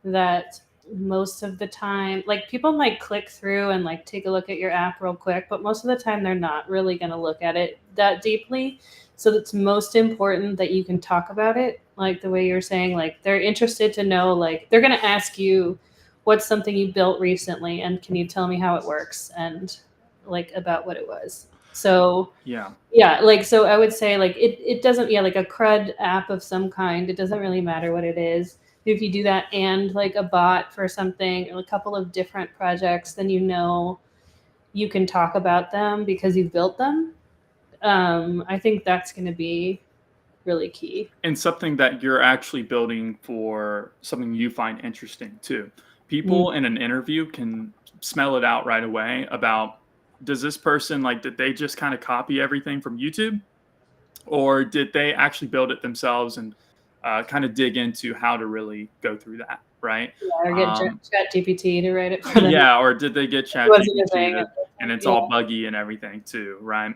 that most of the time, like, people might click through and like take a look at your app real quick, but most of the time they're not really going to look at it that deeply. So it's most important that you can talk about it, like the way you're saying. Like, they're interested to know, like, they're going to ask you what's something you built recently, and can you tell me how it works, and like about what it was. So Yeah. yeah, like, so I would say, like, it doesn't, yeah, like a CRUD app of some kind, it doesn't really matter what it is. If you do that and like a bot for something, or a couple of different projects, then you can talk about them because you built them. I think that's going to be really key. And something that you're actually building for something you find interesting too. Mm. People in an interview can smell it out right away about, does this person, like, did they just kind of copy everything from YouTube, or did they actually build it themselves and kind of dig into how to really go through that, right? Yeah, or get Um, Chat GPT to write it for them. It yeah, or did they get wasn't a ChatGPT thing to, at the and time. it's all Yeah. buggy and everything too, right?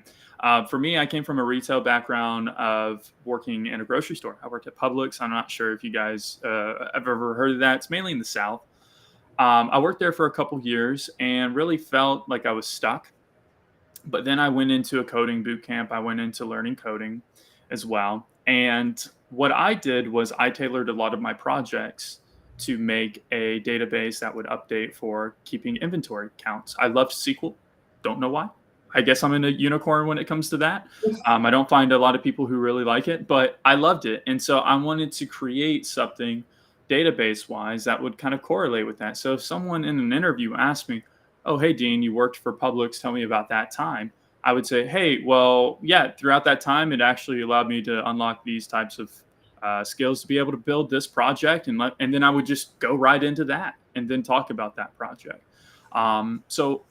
For me, I came from a retail background of working in a grocery store. I worked at Publix. I'm not sure if you guys have ever heard of that. It's mainly in the South. I worked there for a couple years and really felt like I was stuck. But then I went into a coding boot camp. I went into learning coding as well. And what I did was I tailored a lot of my projects to make a database that would update for keeping inventory counts. I loved SQL. Don't know why. I guess I'm in a unicorn when it comes to that. I don't find a lot of people who really like it, but I loved it. And so I wanted to create something database wise that would kind of correlate with that. So if someone in an interview asked me, "Oh, hey, Dean, you worked for Publix. Tell me about that time." I would say, "Hey, well, yeah, throughout that time, it actually allowed me to unlock these types of skills to be able to build this project," and then I would just go right into that and then talk about that project. So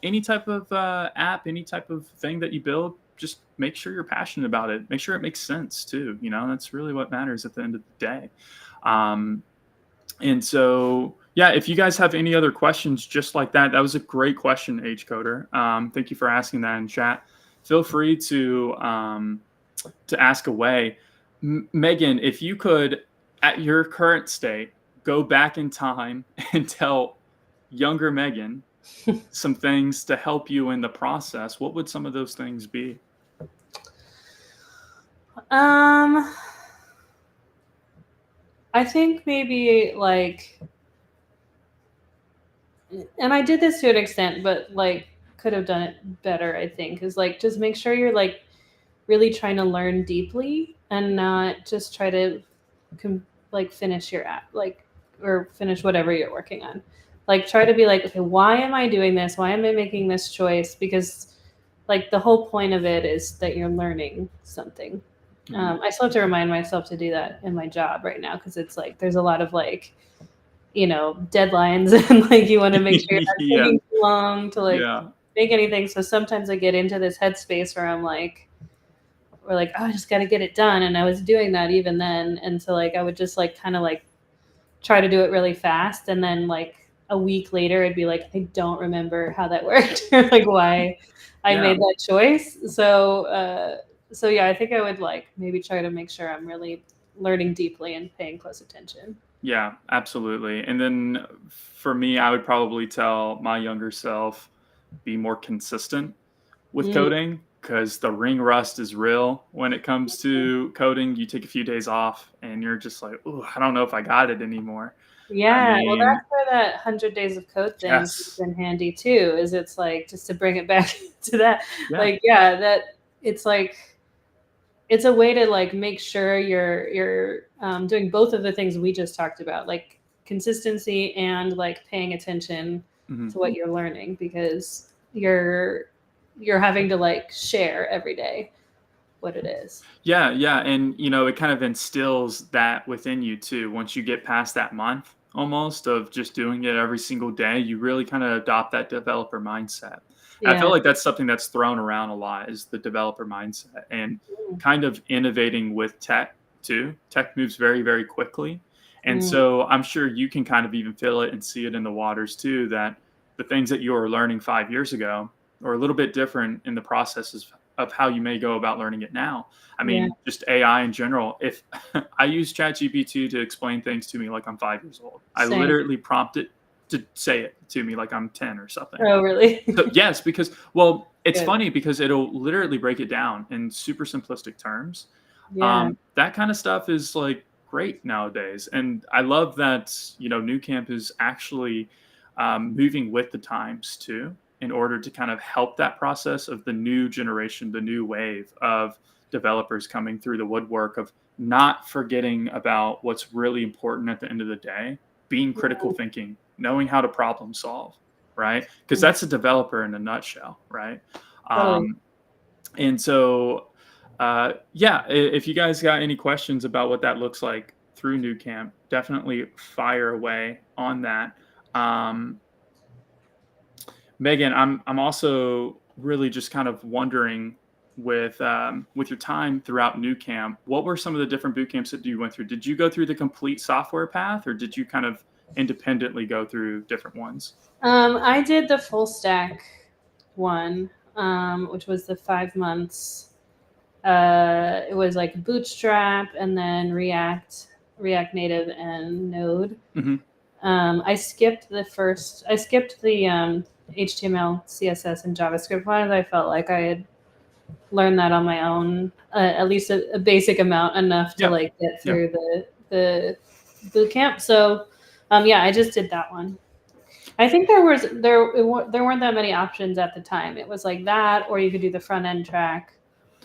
any type of app, any type of thing that you build, just make sure you're passionate about it. Make sure it makes sense too. That's really what matters at the end of the day. Um, and so, yeah, if you guys have any other questions just like that, that was a great question, H Coder. Thank you for asking that in chat. Feel free to ask away. Megan, if you could, at your current state, go back in time and tell younger Megan some things to help you in the process, what would some of those things be? I think maybe and I did this to an extent, but could have done it better, I think, is just make sure you're really trying to learn deeply and not just try to finish your app, or finish whatever you're working on. Try to be okay, why am I doing this? Why am I making this choice? Because the whole point of it is that you're learning something. I still have to remind myself to do that in my job right now, because it's there's a lot of deadlines and you want to make sure you're not Yeah. taking too long to Yeah. make anything. So sometimes I get into this headspace where I'm oh, I just got to get it done. And I was doing that even then. And so I would just kind of try to do it really fast. And then a week later, it'd be I don't remember how that worked or why I Yeah. made that choice. So yeah, I think I would maybe try to make sure I'm really learning deeply and paying close attention. Yeah, absolutely. And then for me, I would probably tell my younger self, be more consistent with coding, because the ring rust is real when it comes to coding. You take a few days off and you're just like, "Oh, I don't know if I got it anymore." I Yeah, well, mean, that's where that 100 days of code thing comes yes. in handy too, is it's just to bring it back to that, Yeah. yeah, that it's it's a way to make sure you're doing both of the things we just talked about, consistency and paying attention Mhm. to what you're learning, because you're having to share every day what it is. Yeah, yeah, and it kind of instills that within you too. Once you get past that month almost of just doing it every single day, you really kind of adopt that developer mindset. And I feel Yeah. like that's something that's thrown around a lot, is the developer mindset, and Mm, kind of innovating with tech too. Tech moves very, very quickly. And mm, so I'm sure you can kind of even feel it and see it in the waters too, that the things that you were learning 5 years ago are a little bit different in the processes of how you may go about learning it now. I yeah, mean, just AI in general. If I use ChatGPT to explain things to me like I'm 5 years old, I same. literally prompt it to say it to me like I'm 10 or something. Oh, really? So yes, because well, it's Good. funny because it'll literally break it down in super simplistic terms. Yeah. That kind of stuff is great nowadays, and I love that Nucamp is actually moving with the times too, in order to kind of help that process of the new generation, the new wave of developers coming through the woodwork, of not forgetting about what's really important at the end of the day, being critical thinking, knowing how to problem solve, right? Because Mm, that's a developer in a nutshell, right? totally. Um, and so, yeah, if you guys got any questions about what that looks like through Nucamp, definitely fire away on that. Um, Megan, I'm also really just kind of wondering, with your time throughout New Camp, what were some of the different boot camps that you went through? Did you go through the complete software path, or did you kind of independently go through different ones? I did the full stack one, which was the 5 months. It was Bootstrap and then React Native and Node. Hmm. I skipped the HTML, CSS, and JavaScript one. I felt like I had learned that on my own, at least a basic amount, enough to Yeah. like get Yeah. through the boot camp. So, yeah, I just did that one. I think there weren't that many options at the time. It was like that, or you could do the front end track,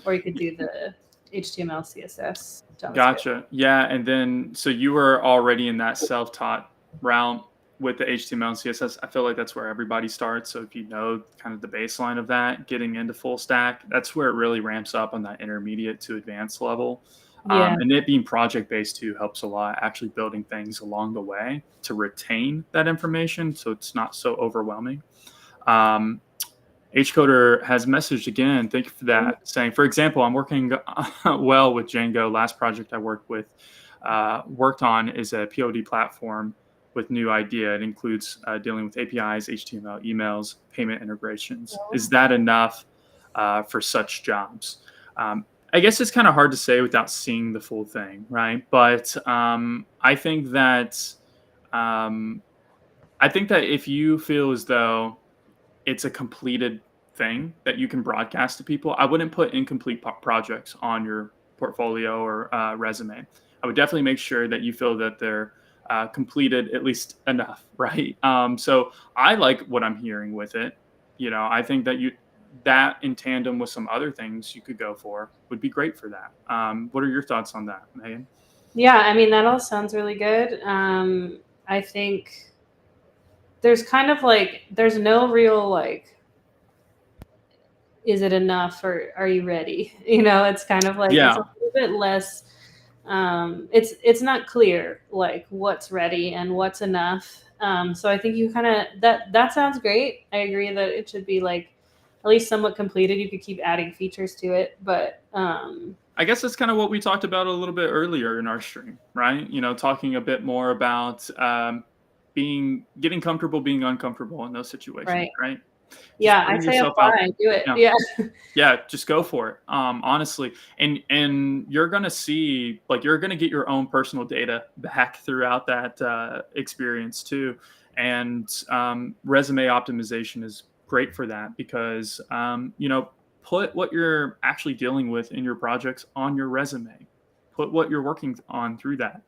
or you could do the HTML, CSS, JavaScript. Gotcha. Yeah, and then so you were already in that self-taught realm with the HTML and CSS. I feel like that's where everybody starts. So if you know kind of the baseline of that, getting into full stack, that's where it really ramps up on that intermediate to advanced level. Yeah, And it being project based too helps a lot. Actually, building things along the way to retain that information, so it's not so overwhelming. Um, HCoder has messaged again. Thank you for that. Saying, for example, I'm working well with Django. Last project I worked on is a POD platform with new idea. It includes dealing with APIs, HTML, emails, payment integrations. Is that enough for such jobs? I guess it's kind of hard to say without seeing the full thing, right? But um, I think that if you feel as though it's a completed thing that you can broadcast to people, I wouldn't put incomplete projects on your portfolio or resume. I would definitely make sure that you feel that they're completed at least enough, right? So I like what I'm hearing with it. I think that in tandem with some other things you could go for would be great for that. What are your thoughts on that, Megan? yeah. I mean, that all sounds really good. I think there's kind of like there's no real like, is it enough or are you ready? It's kind of like it's a Yeah, little bit less. It's not clear like what's ready and what's enough. So I think you kind of that sounds great. I agree that it should be like at least somewhat completed. You could keep adding features to it, but I guess that's kind of what we talked about a little bit earlier in our stream, right? Talking a bit more about getting comfortable being uncomfortable in those situations, right. right? Just Yeah, I putting say yourself out apply, do it. there. Yeah. Yeah, just go for it. Honestly, and you're gonna see, like, you're gonna get your own personal data back throughout that experience too. And resume optimization is great for that because put what you're actually dealing with in your projects on your resume. Put what you're working on through that.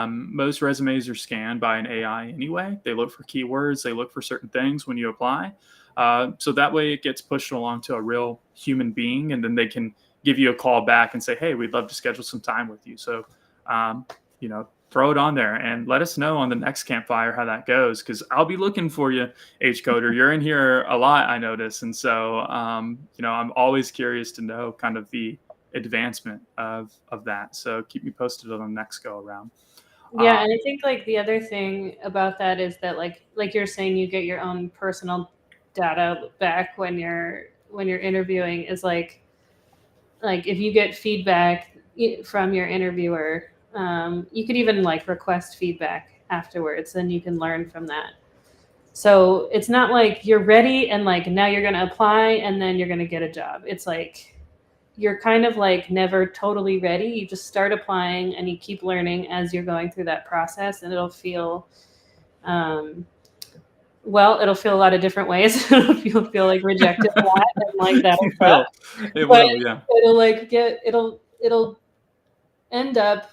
Most resumes are scanned by an AI anyway. They look for keywords. They look for certain things when you apply. So that way it gets pushed along to a real human being, and then they can give you a call back and say, hey, we'd love to schedule some time with you. So, throw it on there and let us know on the next campfire how that goes, because I'll be looking for you, HCoder. You're in here a lot, I notice. And so, I'm always curious to know kind of the advancement of that. So keep me posted on the next go around. Yeah, and I think like the other thing about that is that like you're saying you get your own personal data back when you're interviewing is like if you get feedback from your interviewer, you could even like request feedback afterwards, and you can learn from that. So it's not like you're ready and like now you're going to apply and then you're going to get a job. It's like you're kind of like never totally ready. You just start applying and you keep learning as you're going through that process, and um, it'll feel a lot of different ways. You'll feel like rejected a lot and like that'll It suck. will. It But will, yeah. it'll end up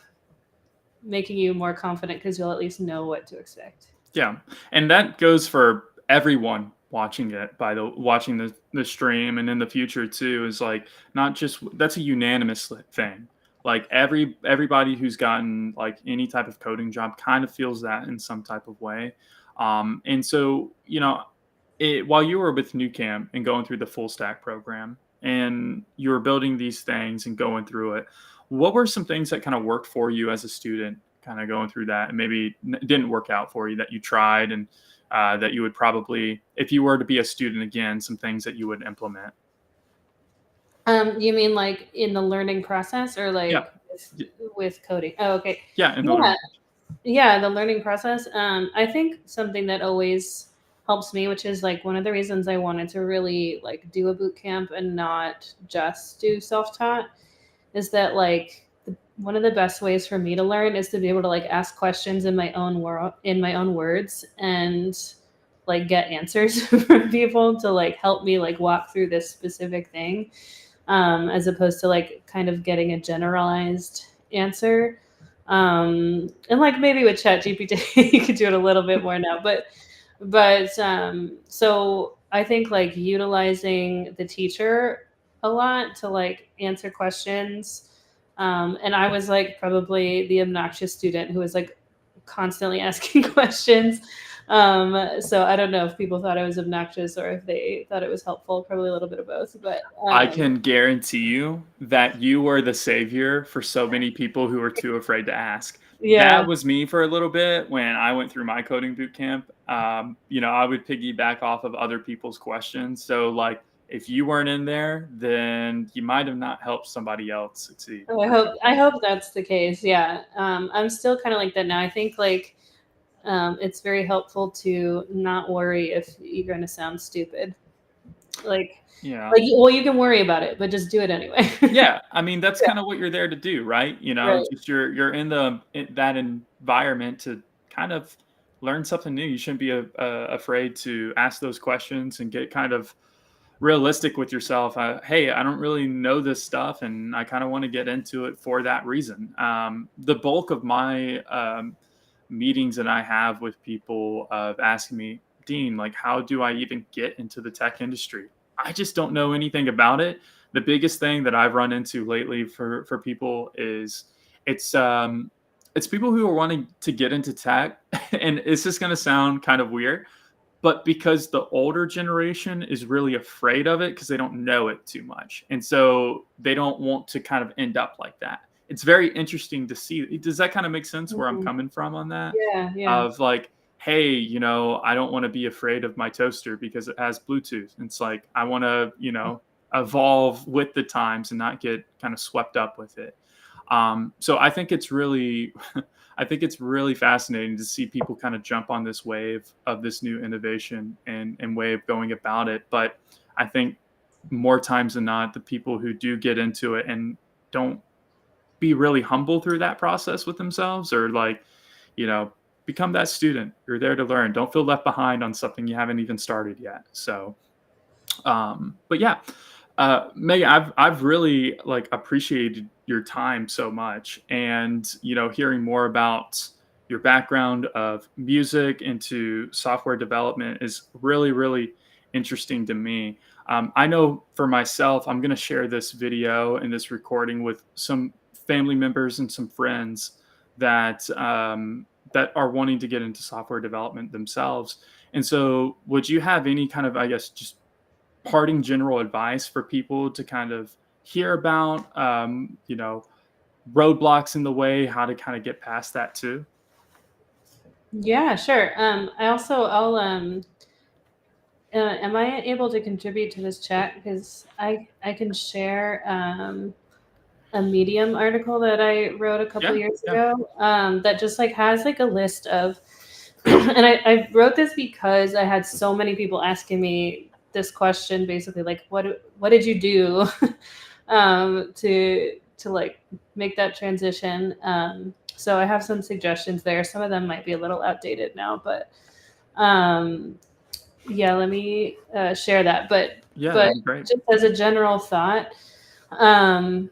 making you more confident because you'll at least know what to expect. Yeah, and that goes for everyone watching it, watching the stream, and in the future too, is like not just that's a unanimous thing. Like everybody who's gotten like any type of coding job kind of feels that in some type of way. And so while you were with Nucamp and going through the full stack program, and you were building these things and going through it, what were some things that kind of worked for you as a student, kind of going through that, and maybe didn't work out for you that you tried, and that you would probably, if you were to be a student again, some things that you would implement? You mean like in the learning process or Yeah. like with coding? Oh, okay. Yeah, in the Yeah, learning. yeah, the learning process. I think something that always helps me, which is like one of the reasons I wanted to really like do a boot camp and not just do self-taught, is that like one of the best ways for me to learn is to be able to like ask questions in my own words, and like get answers from people to like help me like walk through this specific thing, as opposed to like kind of getting a generalized answer. And like maybe with chat gpt you could do it a little bit more now, but so I think like utilizing the teacher a lot to like answer questions. And I was like probably the obnoxious student who was like constantly asking questions. So I don't know if people thought I was obnoxious or if they thought it was helpful, probably a little bit of both. But I can guarantee you that you were the savior for so many people who were too afraid to ask. yeah. That was me for a little bit when I went through my coding boot camp. I would piggyback off of other people's questions. So, like, if you weren't in there, then you might have not helped somebody else succeed. Oh, I hope that's the case. Yeah. I'm still kind of like that now. I think like it's very helpful to not worry if you're going to sound stupid. Like, Yeah. well, you can worry about it, but just do it anyway. Yeah, I mean, that's Yeah. kind of what you're there to do, right? Right. Just you're in that environment to kind of learn something new. You shouldn't be afraid to ask those questions and get kind of realistic with yourself. Hey, I don't really know this stuff, and I kind of want to get into it for that reason. The bulk of my meetings that I have with people of asking me, Dean, like, how do I even get into the tech industry? I just don't know anything about it. The biggest thing that I've run into lately for people is it's it's people who are wanting to get into tech, and it's just going to sound kind of weird, but because the older generation is really afraid of it because they don't know it too much, and so they don't want to kind of end up like that. It's very interesting to see. Does that kind of make sense where I'm Mhm. coming from on that? Yeah. Yeah. Of like, hey, I don't want to be afraid of my toaster because it has Bluetooth. It's like I want to, evolve with the times and not get kind of swept up with it. So I think it's really, I think it's really fascinating to see people kind of jump on this wave of this new innovation and way of going about it. But I think more times than not, the people who do get into it and don't be really humble through that process with themselves, or like, you know, become that student. You're there to learn. Don't feel left behind on something you haven't even started yet. So, but yeah, Megan, I've really like appreciated your time so much, and hearing more about your background of music into software development is really really interesting to me. I know for myself, I'm going to share this video and this recording with some family members and some friends that that are wanting to get into software development themselves. And so, would you have any kind of, I guess, just parting general advice for people to kind of hear about, roadblocks in the way, how to kind of get past that too? Yeah, sure. Am I able to contribute to this chat? Because I can share a Medium article that I wrote a couple Yeah, years yeah. ago, that just like has like a list of, and I wrote this because I had so many people asking me this question, basically like, what did you do to like make that transition? So I have some suggestions there. Some of them might be a little outdated now, but um, yeah, let me share that. Yeah, But that'd be great. just as a general thought, um,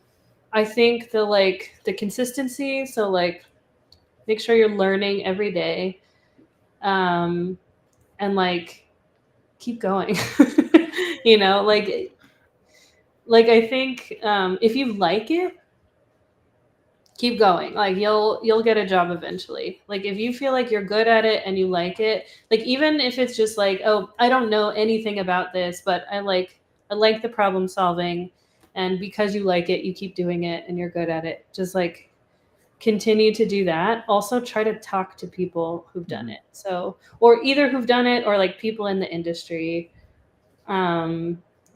I think the consistency. So like, make sure you're learning every day, um, and like keep going. Like I think if you like it, keep going. Like you'll get a job eventually. Like if you feel like you're good at it and you like it, like even if it's just like, oh, I don't know anything about this, but I like the problem solving, and because you like it, you keep doing it and you're good at it. Just like continue to do that. Also try to talk to people who've done Mhm. it. So, or either who've done it or like people in the industry.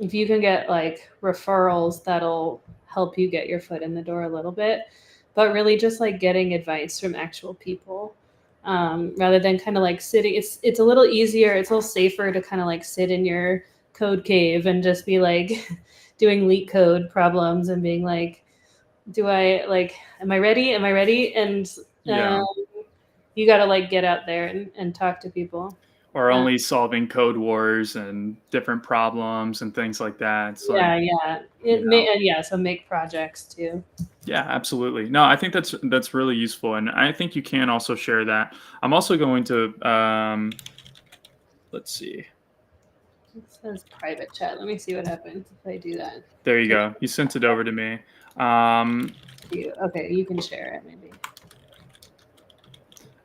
If you can get like referrals, that'll help you get your foot in the door a little bit, but really just like getting advice from actual people, rather than kind of like sitting. It's a little easier, it's a little safer to kind of like sit in your code cave and just be like doing leak code problems and being like, do I like, am I ready? Am I ready? And Yeah. you got to like get out there and talk to people. Or Uh, only solving code wars and different problems and things like that. It's like, yeah. you know, So make projects too. yeah, absolutely. No, I think that's really useful, and I think you can also share that. I'm also going to let's see. It says private chat. Let me see what happens if I do that. There you go. You sent it over to me. Okay, you can share it maybe.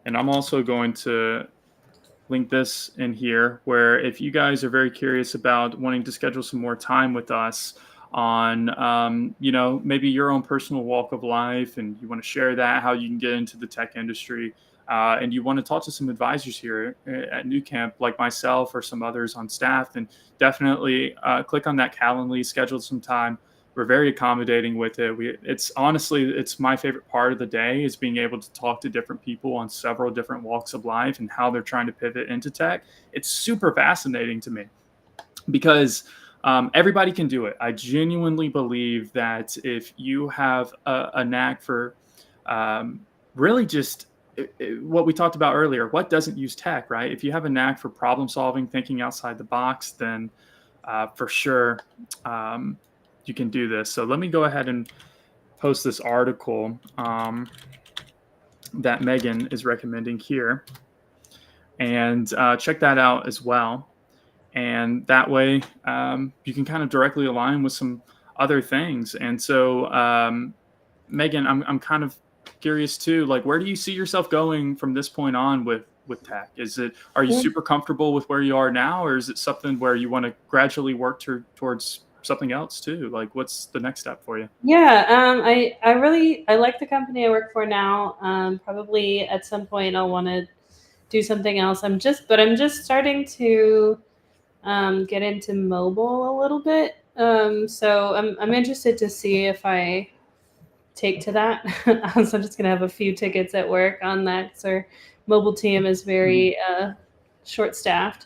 And I'm also going to link this in here where if you guys are very curious about wanting to schedule some more time with us on maybe your own personal walk of life and you want to share that how you can get into the tech industry, and you want to talk to some advisors here at Nucamp like myself or some others on staff, then definitely click on that Calendly, schedule some time. We're very accommodating with it. It's my favorite part of the day is being able to talk to different people on several different walks of life and how they're trying to pivot into tech. It's super fascinating to me because everybody can do it. I genuinely believe that if you have a knack for really just what we talked about earlier, what doesn't use tech, right? If you have a knack for problem solving, thinking outside the box, then for sure you can do this. So let me go ahead and post this article that Megan is recommending here, and check that out as well. And that way, you can kind of directly align with some other things. And so, Megan, I'm kind of curious too. Like, where do you see yourself going from this point on with tech? Are you super comfortable with where you are now, or is it something where you want to gradually work towards something else too? Like, what's the next step for you? Yeah, I like the company I work for now. Probably at some point I'll want to do something else. I'm just starting to get into mobile a little bit. So I'm interested to see if I take to that. So I'm just gonna have a few tickets at work on that. So our mobile team is very short staffed.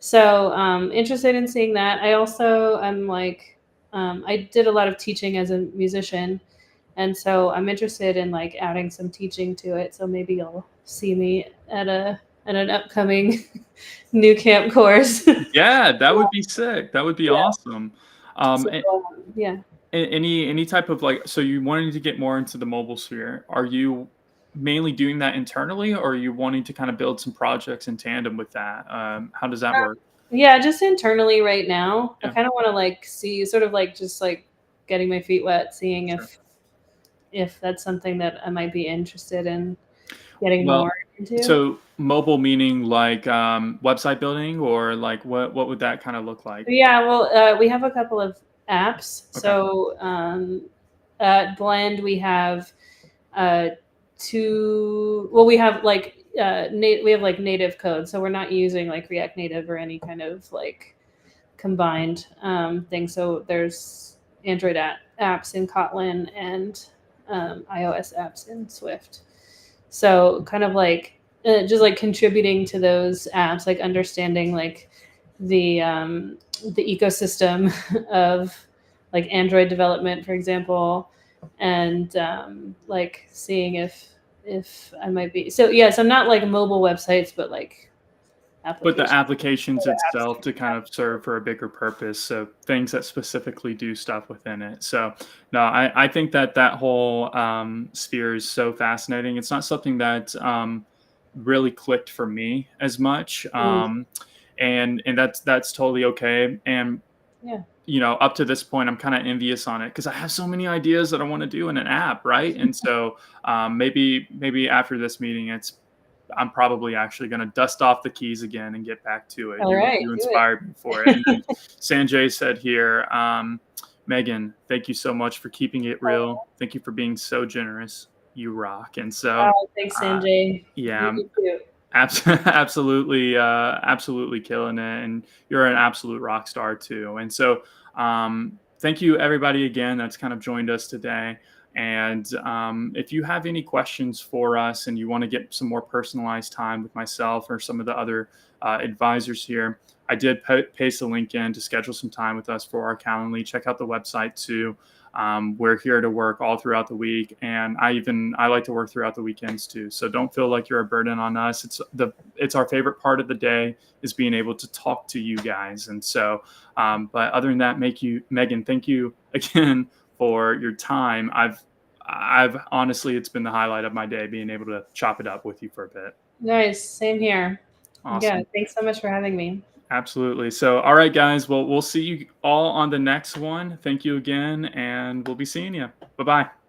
So interested in seeing that. I also am like I did a lot of teaching as a musician, and so I'm interested in like adding some teaching to it. So maybe you'll see me at an upcoming new camp course. Yeah, that would be sick. That would be Yeah. awesome. So And yeah. any type of like, so you wanting to get more into the mobile sphere? Are you mainly doing that internally, or are you wanting to kind of build some projects in tandem with that? How does that work? Yeah, just internally right now. I Yeah, kind of want to like see sort of like just like getting my feet wet, seeing sure. if that's something that I might be interested in getting Well, more into. so mobile meaning like website building, or like what would that kind of look like? Yeah, well, we have a couple of apps. Okay. So at Blend, we have uh, two. Well, we have like we have like native code, so we're not using like React Native or any kind of like combined thing. So there's Android apps in Kotlin and iOS apps in Swift. So kind of like just like contributing to those apps, like understanding like the ecosystem of like Android development, for example, and like seeing if I might be so yes, I'm not like mobile websites, but like But the applications. applications Apps. itself to kind of serve for a bigger purpose. So things that specifically do stuff within it. So no, I think that whole sphere is so fascinating. It's not something that really clicked for me as much. Mm, And that's totally okay. And yeah. up to this point, I'm kind of envious on it because I have so many ideas that I want to do in an app, right? And so maybe after this meeting, I'm probably actually going to dust off the keys again and get back to it. All You right, you do inspired me for it. And then it. Sanjay said here, Megan, thank you so much for keeping it real. Thank you for being so generous. You rock. And so, Thanks, uh, Sanjay. yeah, You do too. absolutely killing it, and you're an absolute rock star too. And so, thank you everybody again that's kind of joined us today. And if you have any questions for us, and you want to get some more personalized time with myself or some of the other advisors here, I did paste a link in to schedule some time with us for our Calendly. Check out the website too. We're here to work all throughout the week, and I like to work throughout the weekends too. So don't feel like you're a burden on us. It's our favorite part of the day is being able to talk to you guys. And so, but other than that, Megan, thank you again for your time. I've honestly, it's been the highlight of my day being able to chop it up with you for a bit. Nice. Same here. Yeah. Awesome. Thanks so much for having me. Absolutely. So, all right, guys. Well, we'll see you all on the next one. Thank you again, and we'll be seeing you. Bye bye.